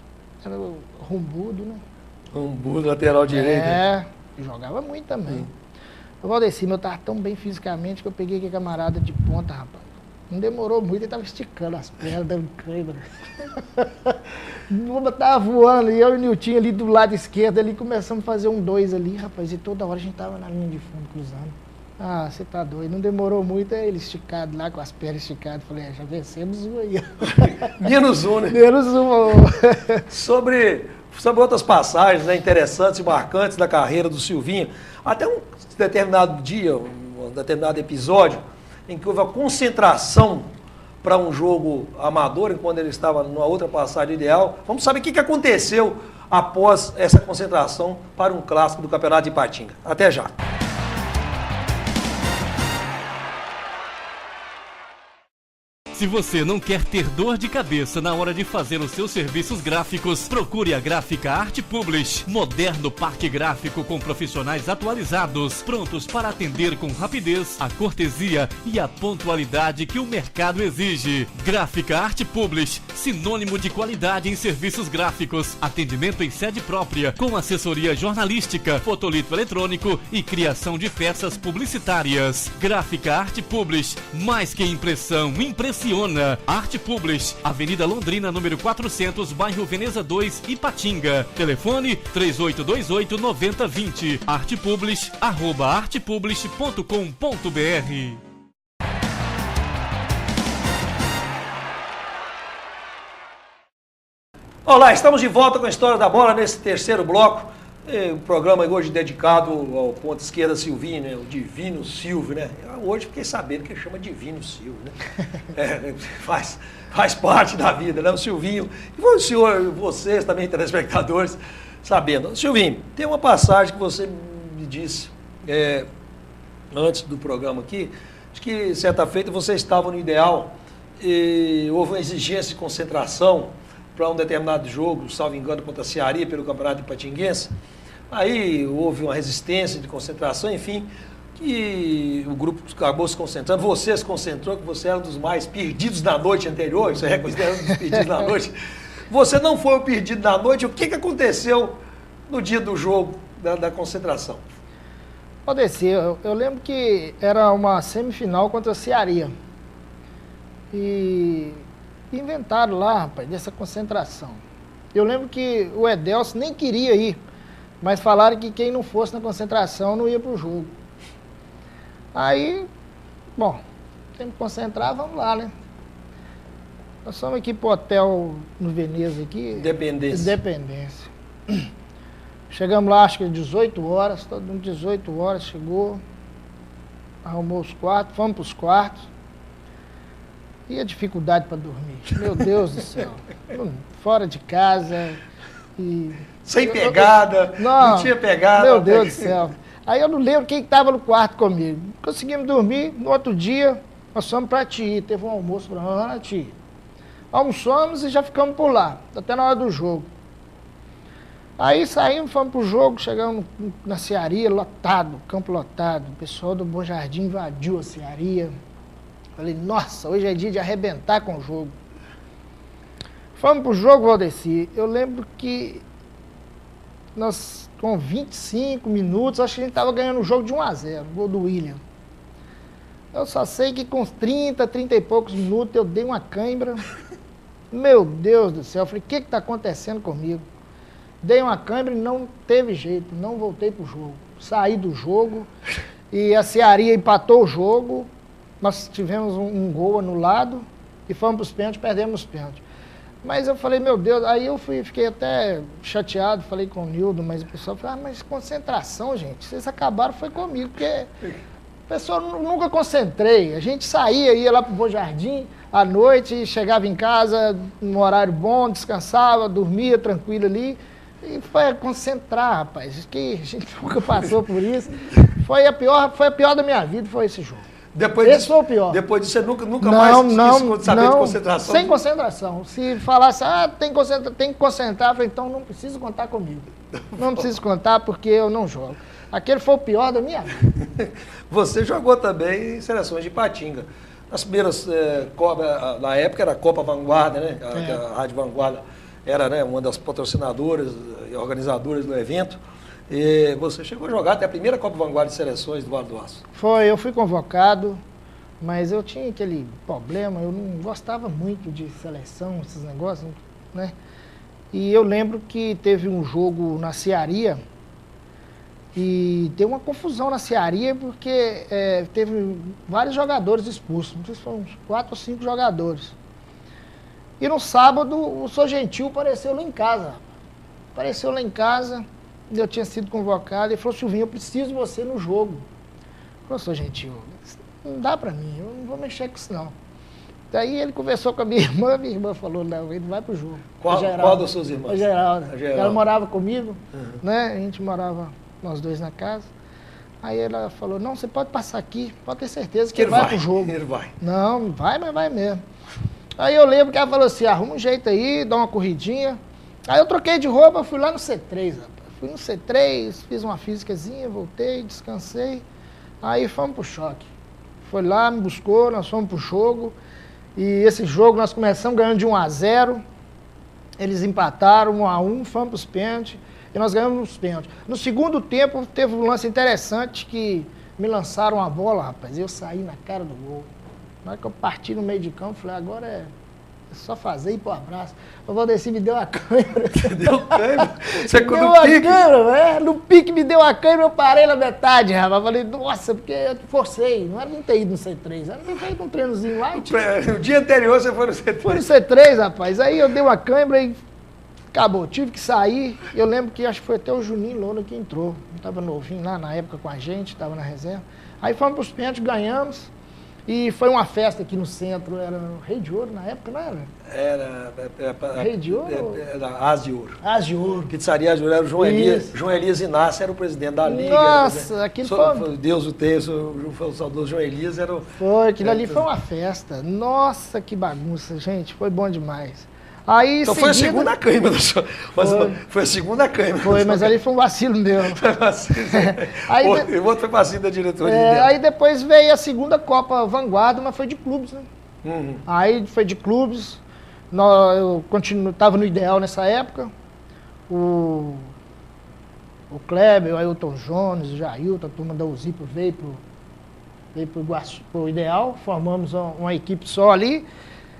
era o Rumbudo, né? Rumbudo, lateral direito. Jogava muito também. O Valdeci, eu tava tão bem fisicamente que eu peguei aquele camarada de ponta, rapaz. Não demorou muito, ele tava esticando as pernas, dando cãibra. Tava voando, e eu e o Niltinho ali do lado esquerdo, ali começamos a fazer um 2 ali, rapaz, e toda hora a gente tava na linha de fundo, cruzando. Ah, você tá doido, não demorou muito, ele esticado lá, com as pernas esticadas, falei, já vencemos um aí. Menos um, né? Menos um. Sobre outras passagens, né, interessantes e marcantes da carreira do Silvinho, até um determinado dia, um determinado episódio, em que houve a concentração para um jogo amador, enquanto ele estava numa outra passagem ideal. Vamos saber o que aconteceu após essa concentração para um clássico do Campeonato de Ipatinga. Até já. Se você não quer ter dor de cabeça na hora de fazer os seus serviços gráficos, procure a Gráfica Arte Publish. Moderno parque gráfico com profissionais atualizados, prontos para atender com rapidez, a cortesia e a pontualidade que o mercado exige. Gráfica Arte Publish, sinônimo de qualidade em serviços gráficos, atendimento em sede própria, com assessoria jornalística, fotolito eletrônico e criação de peças publicitárias. Gráfica Arte Publish, mais que impressão, impressiona. Arte Publish, Avenida Londrina, número 400, bairro Veneza 2, Ipatinga. Telefone 3828-9020. Arte Publish, @artepublish.com.br. Olá, estamos de volta com a História da Bola nesse terceiro bloco. O programa hoje dedicado ao ponto esquerda Silvinho, né? O Divino Silvio, né? Hoje fiquei sabendo que ele chama Divino Silvio, né? Faz parte da vida, né? O Silvinho. E o senhor, vocês também, telespectadores, sabendo. Silvinho, tem uma passagem que você me disse antes do programa aqui, acho que certa feita você estava no Ideal e houve uma exigência de concentração para um determinado jogo, salvo engano, contra a Cearia pelo Campeonato Ipatinguense. Aí houve uma resistência de concentração, enfim, que o grupo acabou se concentrando, você se concentrou, que você era um dos mais perdidos da noite anterior, isso é considerado um dos perdidos da noite. Você não foi o perdido da noite, o que aconteceu no dia do jogo, da concentração? Valdeci, eu lembro que era uma semifinal contra a Cearia. E inventaram lá, rapaz, dessa concentração. Eu lembro que o Edelso nem queria ir, mas falaram que quem não fosse na concentração não ia pro jogo. Aí, bom, tem que concentrar, vamos lá, né? Nós fomos aqui pro hotel no Veneza aqui. Independência. Chegamos lá, acho que 18 horas, todo mundo 18 horas, chegou, arrumou os quartos, fomos pros quartos. E a dificuldade para dormir? Meu Deus do céu. Fora de casa. Sem pegada, não tinha pegada. Meu Deus do céu. Aí eu não lembro quem estava no quarto comigo. Conseguimos dormir. No outro dia, nós fomos para Ti. Teve um almoço para nós lá na Ti. Almoçamos e já ficamos por lá, até na hora do jogo. Aí saímos, fomos pro jogo, chegamos na Cearia, lotado, campo lotado. O pessoal do Bom Jardim invadiu a Cearia. Falei, nossa, hoje é dia de arrebentar com o jogo. Fomos pro jogo, Valdeci. Eu lembro que nós, com 25 minutos, acho que a gente estava ganhando o jogo de 1-0, gol do William. Eu só sei que com uns 30 e poucos minutos eu dei uma cãibra. Meu Deus do céu, eu falei, o que está acontecendo comigo? Dei uma cãibra e não teve jeito, não voltei pro jogo. Saí do jogo e a Cearia empatou o jogo. Nós tivemos um gol anulado e fomos para os pênaltis, perdemos os pênaltis. Mas eu falei, meu Deus, aí eu fiquei até chateado, falei com o Nildo, mas o pessoal falou, mas concentração, gente, vocês acabaram, foi comigo, porque o pessoal nunca concentrei. A gente saía, ia lá pro Bom Jardim à noite, chegava em casa num horário bom, descansava, dormia tranquilo ali. E foi concentrar, rapaz, que a gente nunca passou por isso. Foi a pior da minha vida, foi esse jogo. Esse foi o pior. Depois disso, você nunca mais quis saber de concentração? Sem concentração. Se falasse, tem que concentrar, eu falei, então não preciso contar comigo. Não preciso contar porque eu não jogo. Aquele foi o pior da minha vida. Você jogou também em seleções de Ipatinga. As primeiras Copas, na época era a Copa Vanguarda, né? A Rádio Vanguarda era, né, uma das patrocinadoras e organizadoras do evento. E você chegou a jogar até a primeira Copa Vanguarda de Seleções do Vale do Aço. Foi, eu fui convocado, mas eu tinha aquele problema, eu não gostava muito de seleção, esses negócios, né? E eu lembro que teve um jogo na Cearia e deu uma confusão na Cearia porque teve vários jogadores expulsos, não sei se foram uns 4 ou 5 jogadores. E no sábado o Sr. Gentil apareceu lá em casa. Apareceu lá em casa, eu tinha sido convocado, e falou, Silvinho, eu preciso de você no jogo. Falou, Sr. Gentil, não dá pra mim, eu não vou mexer com isso não. Daí ele conversou com a minha irmã falou, não, ele vai pro jogo. Qual das suas irmãs? A Geralda. Ela morava comigo, né? A gente morava nós dois na casa. Aí ela falou, não, você pode passar aqui, pode ter certeza que ele vai pro jogo. Ele vai. Não, vai, mas vai mesmo. Aí eu lembro que ela falou assim, arruma um jeito aí, dá uma corridinha. Aí eu troquei de roupa, fui lá no C3, rapaz. Fui no C3, fiz uma físicazinha, voltei, descansei. Aí fomos pro choque. Foi lá, me buscou, nós fomos pro jogo. E esse jogo nós começamos ganhando de 1-0. Eles empataram 1-1, fomos pros pênaltis. E nós ganhamos os pênaltis. No segundo tempo, teve um lance interessante que me lançaram a bola, rapaz. Eu saí na cara do gol. Na hora que eu parti no meio de campo, falei, agora é só fazer e ir pro abraço. O Valdeci me deu a câimbra. Deu câimbra? Você me deu a câimbra, no pique me deu a câimbra, eu parei na metade, rapaz. Falei, nossa, porque eu forcei. Não era nem ter ido no C3, era nem ter ido um treinozinho light. O dia anterior você foi no C3? Foi no C3, rapaz. Aí eu dei uma câimbra e acabou. Tive que sair. Eu lembro que acho que foi até o Juninho Lona que entrou. Estava novinho lá na época com a gente, estava na reserva. Aí fomos pros pênaltis, ganhamos. E foi uma festa aqui no centro, era Rei de Ouro na época, não era? Era Rei de Ouro? Era As de Ouro. As de Ouro. Pizzaria As de Ouro, era o João Elias Inácio, era o presidente da Liga. Nossa, aquilo foi... Deus o tenha, o saudoso João Elias era o... Foi, aquilo ali foi uma festa. Nossa, que bagunça, gente, foi bom demais. Aí, então foi a segunda câimbra, foi a segunda câimbra. Foi, mas ali foi um vacilo meu. Foi vacilo. Aí, o outro foi vacilo da diretoria. Aí depois veio a segunda Copa Vanguarda, mas foi de clubes, né? Aí foi de clubes. Eu estava no Ideal nessa época. O Kleber, o Ailton Jones, o Jailton, a turma da Uzipo veio pro Ideal. Formamos uma equipe só ali.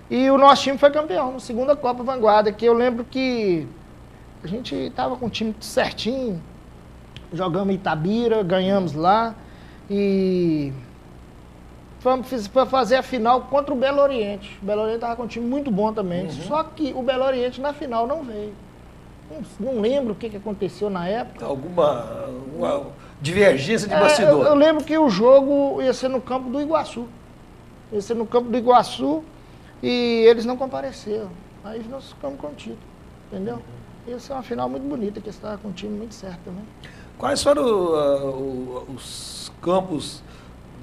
E o nosso time foi campeão, na segunda Copa Vanguarda, que eu lembro que a gente estava com o time certinho, jogamos em Itabira, ganhamos lá e fomos fazer a final contra o Belo Oriente. O Belo Oriente estava com um time muito bom também, só que o Belo Oriente na final não veio. Não lembro o que aconteceu na época. Alguma divergência de bastidor? Eu lembro que o jogo ia ser no campo do Iguaçu. Ia ser no campo do Iguaçu. E eles não compareceram. Aí nós ficamos com o título, entendeu? Isso é uma final muito bonita, que estava com um time muito certo também. Quais foram os campos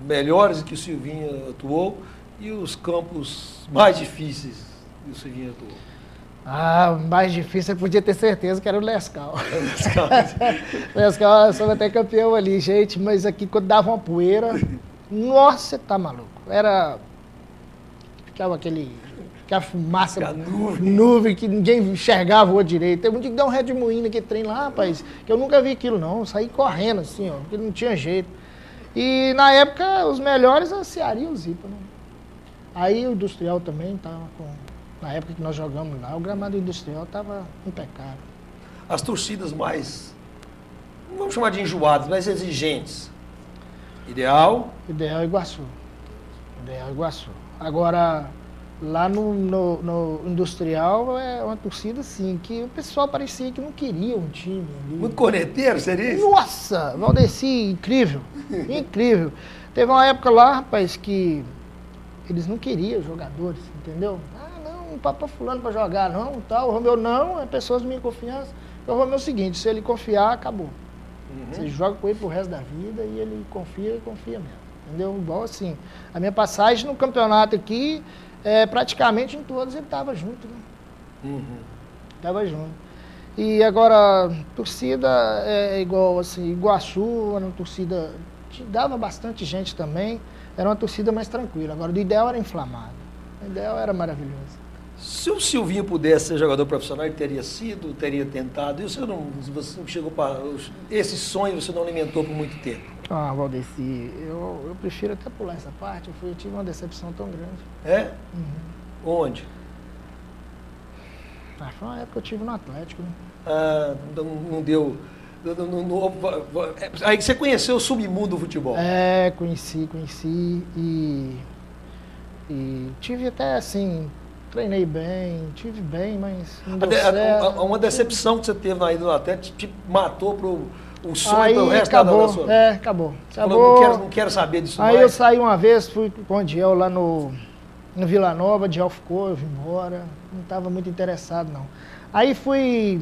melhores que o Silvinho atuou e os campos mais difíceis que o Silvinho atuou? Ah, o mais difícil, eu podia ter certeza que era o Lescal. Lescal só até campeão ali, gente, mas aqui quando dava uma poeira, nossa, você tá maluco. Ficava aquela fumaça, nuvem que ninguém enxergava o outro direito. Teve um dia que deu um redemoinho naquele trem lá, rapaz, que eu nunca vi aquilo não, eu saí correndo assim, ó, porque não tinha jeito. E na época, os melhores, a Ceará e o Zipa, né? Aí o Industrial também tava com... Na época que nós jogamos lá, o gramado industrial estava impecável. As torcidas mais, não vamos chamar de enjoadas, mas exigentes. Ideal Ideal Iguaçu. Ideal Iguaçu. Agora, lá no industrial, é uma torcida assim, que o pessoal parecia que não queria um time ali. Muito corneteiro, seria isso? Nossa, Valdeci, incrível, incrível. Teve uma época lá, rapaz, que eles não queriam jogadores, entendeu? Não papo fulano para jogar, não, tal. O Romeu não, é pessoas de minha confiança. O Romeu é o seguinte, se ele confiar, acabou. Você joga com ele pro resto da vida e ele confia e confia mesmo. Entendeu? Igual assim. A minha passagem no campeonato aqui, praticamente em todos ele estava junto, né? Tava junto. E agora, torcida é igual assim, Iguaçu, era uma torcida, dava bastante gente também, era uma torcida mais tranquila. Agora, o ideal era inflamado. O ideal era maravilhoso. Se o Silvinho pudesse ser jogador profissional, ele teria sido, teria tentado. E você não chegou para... Esse sonho você não alimentou por muito tempo? Ah, Valdeci, eu prefiro até pular essa parte. Eu tive uma decepção tão grande. É? Onde? Foi uma época que eu tive no Atlético, né? Ah, não deu... Aí você conheceu o submundo do futebol? Conheci e tive até assim... Treinei bem, tive bem, mas não deu certo. Uma decepção que você teve na ida do Atlético te matou o sonho aí pelo resto acabou, da sua vida. Acabou. Falou, não quero saber disso aí mais. Eu saí uma vez, fui com o Diel lá no Vila Nova, o Diel ficou, eu vim embora, não estava muito interessado não. Aí fui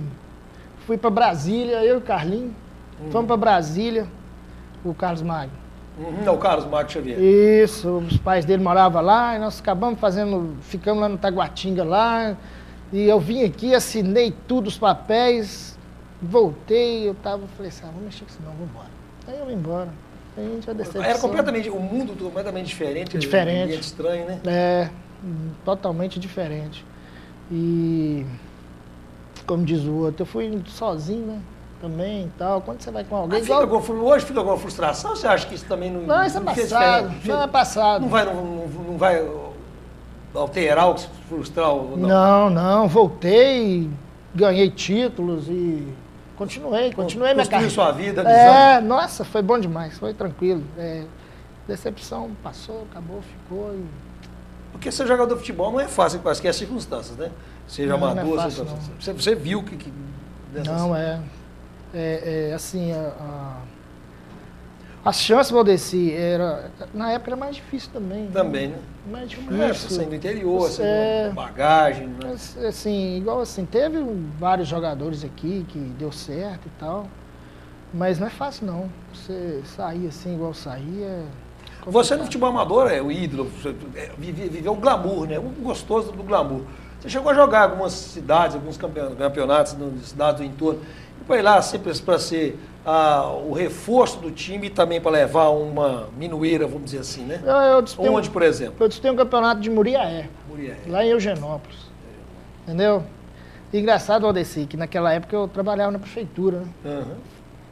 para Brasília, eu e o Carlinhos, fomos para Brasília, o Carlos Magno. Não, o Carlos Marcos Xavier. Isso, os pais dele moravam lá, e nós ficamos lá no Taguatinga lá, e eu vim aqui, assinei tudo, os papéis, voltei, falei assim, vamos mexer com isso não, vamos embora. Aí eu vim embora, aí a gente decepção. Era completamente, o mundo completamente diferente. Diferente. Um ambiente estranho, né? Totalmente diferente. E, como diz o outro, eu fui sozinho, né? Também e tal. Quando você vai com alguém... Hoje fica alguma frustração? Você acha que isso também não... Não, isso é passado. Não é passado. Não vai alterar, frustrar? Não. Voltei, ganhei títulos e continuei minha carreira. Sua vida. Nossa, foi bom demais, foi tranquilo. Decepção passou, acabou, ficou. Porque ser jogador de futebol não é fácil em quaisquer circunstâncias, né? Seja amador, não é fácil, você viu que não, assim, as chances, Valdeci, na época era mais difícil também. Também, né? Mais difícil. Sendo do interior, sendo bagagem, né? Mas, assim, igual assim, teve vários jogadores aqui que deu certo e tal, mas não é fácil não. Você sair assim, igual sair, Você no futebol amador é o ídolo, viveu o glamour, né? O gostoso do glamour. Você chegou a jogar algumas cidades, alguns campeonatos nas cidades do entorno. E foi lá sempre para ser o reforço do time e também para levar uma minueira, vamos dizer assim, né? Onde, por exemplo? Eu disputei um campeonato de Muriaé, lá em Eugenópolis. Entendeu? E engraçado, Valdeci, que naquela época eu trabalhava na prefeitura, né?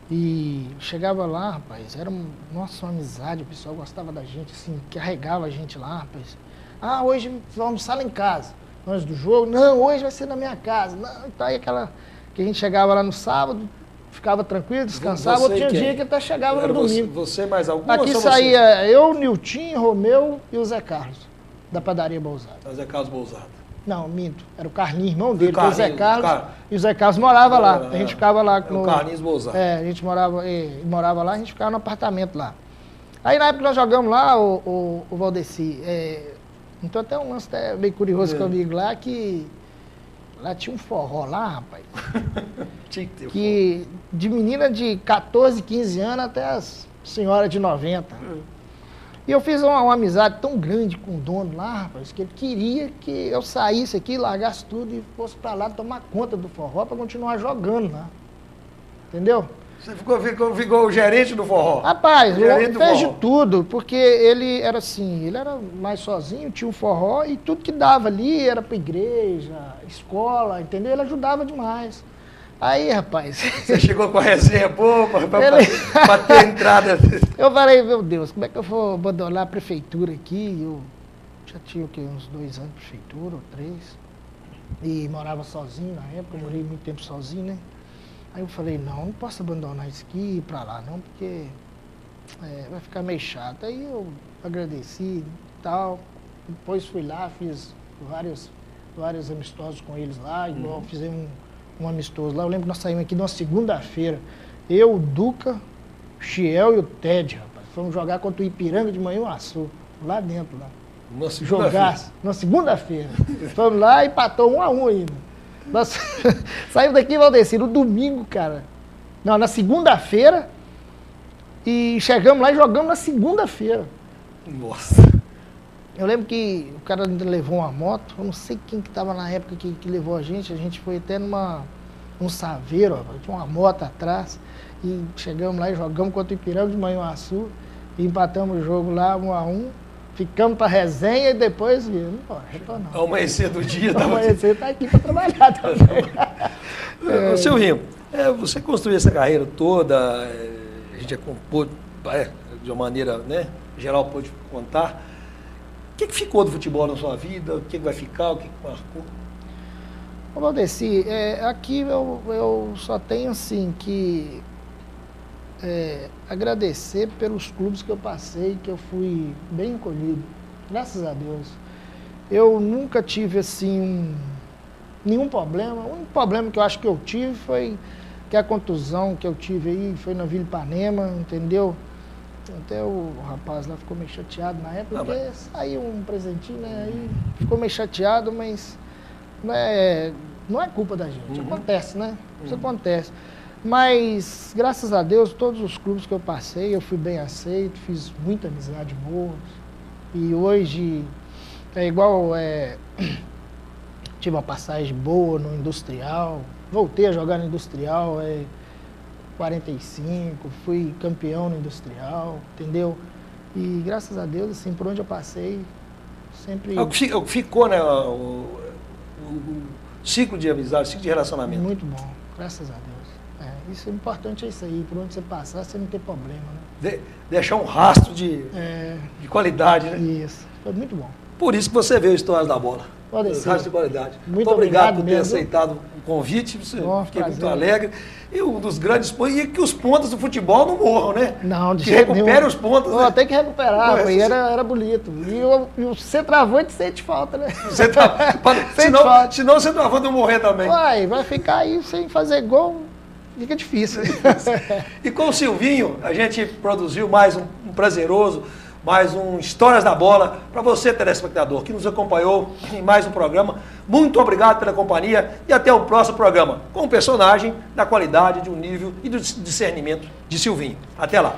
E chegava lá, rapaz, era uma amizade, o pessoal gostava da gente, assim, carregava a gente lá, rapaz. Hoje vamos almoçar lá em casa. Antes do jogo, não, hoje vai ser na minha casa. Não, então aí que a gente chegava lá no sábado, ficava tranquilo, descansava, outro dia que até chegava no domingo. Você mais algum? Aqui saía eu, Nilton, Romeu e o Zé Carlos, da padaria Bousada. O Zé Carlos Bousada. Não, minto, era o Carlinhos, irmão dele, o Zé Carlos, e o Zé Carlos morava lá, a gente ficava lá com o Carlinhos Bousada. A gente morava lá, a gente ficava no apartamento lá. Aí na época nós jogamos lá, o Valdeci, então até um lance meio curioso comigo lá, que lá tinha um forró lá, rapaz. Tinha que ter que de menina de 14, 15 anos até as senhoras de 90. E eu fiz uma amizade tão grande com o dono lá, rapaz, que ele queria que eu saísse aqui, largasse tudo e fosse para lá tomar conta do forró para continuar jogando lá. Entendeu? Você ficou o gerente do forró? Rapaz, Gerente do fez de forró. tudo, porque ele era assim, ele era mais sozinho, tinha um forró e tudo que dava ali era para igreja, escola, entendeu? Ele ajudava demais. Aí, rapaz, Você chegou com a resenha boa para Ele- ter a entrada. eu falei, meu Deus, como é que eu vou abandonar a prefeitura aqui? Eu já tinha o quê, uns 2 anos de prefeitura, ou 3, e morava sozinho na época, eu morei muito tempo sozinho, né? Aí eu falei, não posso abandonar isso aqui e ir pra lá não, porque vai ficar meio chato. Aí eu agradeci e tal, depois fui lá, fiz vários amistosos com eles lá, igual fizemos um amistoso lá. Eu lembro que nós saímos aqui numa segunda-feira, eu, o Duca, o Chiel e o Ted, rapaz. Fomos jogar contra o Ipiranga de Manhuaçu, lá dentro, lá. Nossa, Jogar na segunda-feira. Fomos lá e empatou 1-1 ainda. Nós saímos daqui, Valdeci, no domingo, cara. Não, na segunda-feira. E chegamos lá e jogamos na segunda-feira. Nossa. Eu lembro que o cara ainda levou uma moto, eu não sei quem que estava na época que levou a gente foi até num saveiro, ó, tinha uma moto atrás, e chegamos lá e jogamos contra o Ipiranga de Manhuaçu, e empatamos o jogo lá 1-1, ficamos para resenha e depois viemos embora, retornamos. Ao amanhecer do dia, Então, tava você está aqui para trabalhar também. Silvinho, você construiu essa carreira toda, a gente pôde, de uma maneira, né, geral pôde contar. O que ficou do futebol na sua vida? O que vai ficar? O que marcou? Ô, Valdeci, aqui eu só tenho assim que agradecer pelos clubes que eu passei, que eu fui bem acolhido, graças a Deus. Eu nunca tive assim nenhum problema. O único problema que eu acho que eu tive foi que a contusão que eu tive aí foi na Vila Ipanema, entendeu? Até o rapaz lá ficou meio chateado na época, porque saiu um presentinho, né? Aí ficou meio chateado, mas não é culpa da gente. Acontece, né? Isso acontece. Mas, graças a Deus, todos os clubes que eu passei, eu fui bem aceito, fiz muita amizade boa. E hoje, tive uma passagem boa no Industrial, voltei a jogar no Industrial, 45, fui campeão no Industrial, entendeu? E graças a Deus, assim, por onde eu passei, sempre... O que ficou, né, o ciclo de amizade, o ciclo de relacionamento. Muito bom, graças a Deus. Isso é importante, é isso aí, por onde você passar, você não tem problema, né? Deixar um rastro de qualidade, né? Isso, foi muito bom. Por isso que você veio Histórias da Bola. Rastro de qualidade. Muito obrigado por obrigado ter mesmo. aceitado o convite, fiquei prazer. muito alegre. E um dos grandes pontos, e que os pontos do futebol não morram, né? Não, de que jeito recupere nenhum. os pontos, Pô, né? tem que recuperar, Pô, pô, e era bonito. E o centroavante sente falta, né? Você tá, Sente falta. senão você não vai morrer também. Vai ficar aí sem fazer gol, fica difícil. E com o Silvinho, a gente produziu mais um prazeroso, mais um Histórias da Bola, para você, telespectador, que nos acompanhou em mais um programa. Muito obrigado pela companhia e até o próximo programa, com um personagem da qualidade, de um nível e do discernimento de Silvinho. Até lá.